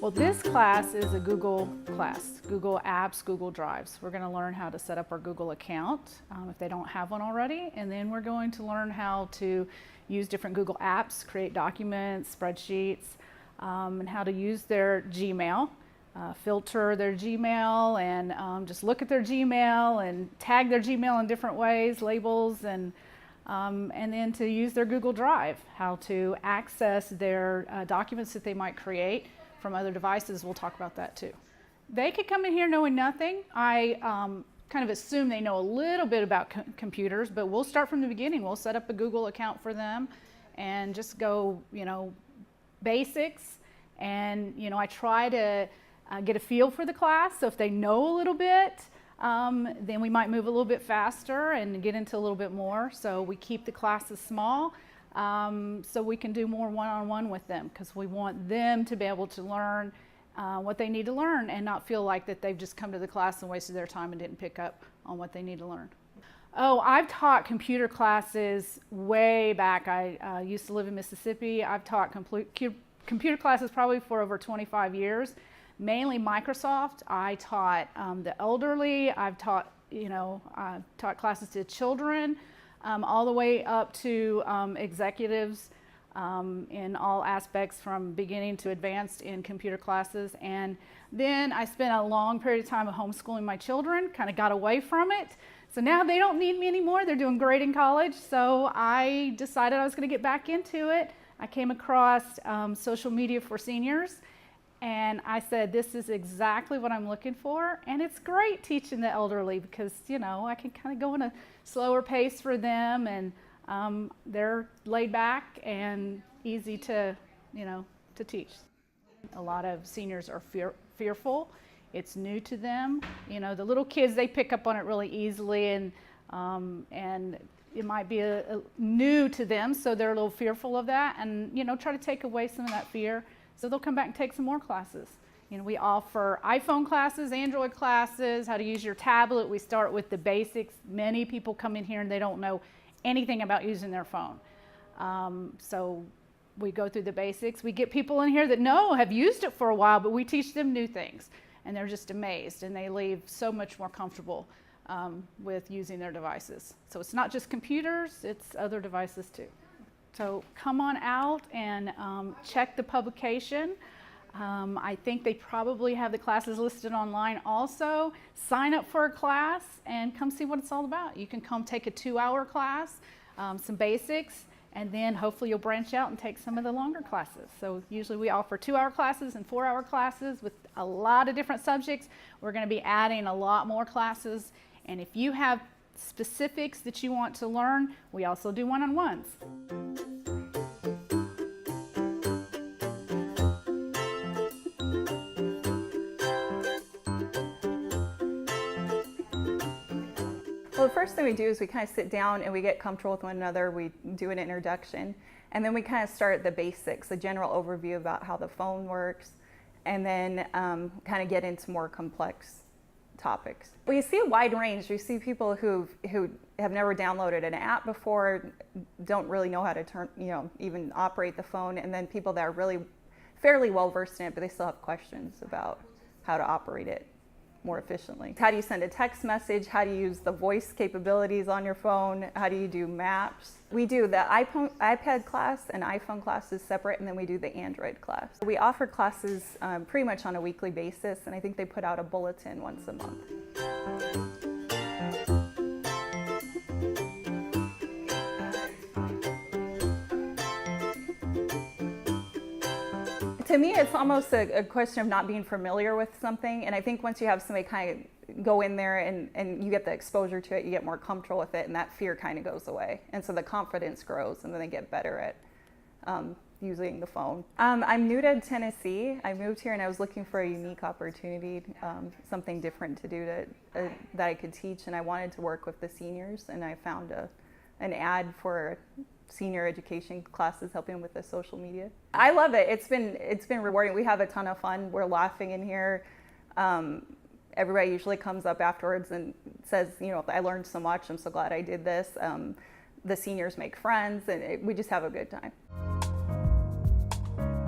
Well, this class is a Google class, Google Apps, Google Drives. We're going to learn how to set up our Google account if they don't have one already, and then we're going to learn how to use different Google apps, create documents, spreadsheets, and how to use their Gmail, filter their Gmail, and just look at their Gmail and tag their Gmail in different ways, labels, and then to use their Google Drive, how to access their documents that they might create from other devices. We'll talk about that too. They could come in here knowing nothing. I kind of assume they know a little bit about computers, but we'll start from the beginning. We'll set up a Google account for them and just go, basics. And, I try to get a feel for the class. So if they know a little bit, then we might move a little bit faster and get into a little bit more. So we keep the classes small. So we can do more one-on-one with them, because we want them to be able to learn what they need to learn and not feel like that they've just come to the class and wasted their time and didn't pick up on what they need to learn. Oh, I've taught computer classes way back. I used to live in Mississippi. I've taught computer classes probably for over 25 years, mainly Microsoft. I taught the elderly. I've taught, taught classes to children. All the way up to executives in all aspects from beginning to advanced in computer classes. And then I spent a long period of time of homeschooling my children, kind of got away from it. So now they don't need me anymore. They're doing great in college. So I decided I was going to get back into it. I came across social media for seniors. And I said, this is exactly what I'm looking for. And it's great teaching the elderly because, I can kind of go in a slower pace for them, and they're laid back and easy to, to teach. A lot of seniors are fearful. It's new to them. The little kids, they pick up on it really easily, and it might be new to them, so they're a little fearful of that, and, try to take away some of that fear. So they'll come back and take some more classes. We offer iPhone classes, Android classes, how to use your tablet. We start with the basics. Many people come in here and they don't know anything about using their phone. So we go through the basics. We get people in here that have used it for a while, but we teach them new things. And they're just amazed, and they leave so much more comfortable with using their devices. So it's not just computers, it's other devices too. So come on out and check the publication. I think they probably have the classes listed online also. Sign up for a class and come see what it's all about. You can come take a 2-hour class, some basics, and then hopefully you'll branch out and take some of the longer classes. So usually we offer 2-hour classes and 4-hour classes with a lot of different subjects. We're going to be adding a lot more classes. And if you have specifics that you want to learn, we also do one-on-ones. Well, the first thing we do is we kind of sit down and we get comfortable with one another. We do an introduction, and then we kind of start the basics, a general overview about how the phone works, and then kind of get into more complex topics. We see a wide range. We see people who have never downloaded an app before, don't really know how to even operate the phone, and then people that are really fairly well versed in it, but they still have questions about how to operate it more efficiently. How do you send a text message? How do you use the voice capabilities on your phone? How do you do maps? We do the iPad class and iPhone classes separate, and then we do the Android class. We offer classes pretty much on a weekly basis, and I think they put out a bulletin once a month. To me, it's almost a question of not being familiar with something, and I think once you have somebody kind of go in there and you get the exposure to it, you get more comfortable with it, and that fear kind of goes away. And so the confidence grows, and then they get better at using the phone. I'm new to Tennessee. I moved here and I was looking for a unique opportunity, something different to do that I could teach, and I wanted to work with the seniors, and I found an ad for senior education classes helping with the social media. I love it. It's been rewarding. We have a ton of fun. We're laughing in here. Everybody usually comes up afterwards and says, I learned so much. I'm so glad I did this. The seniors make friends, and we just have a good time.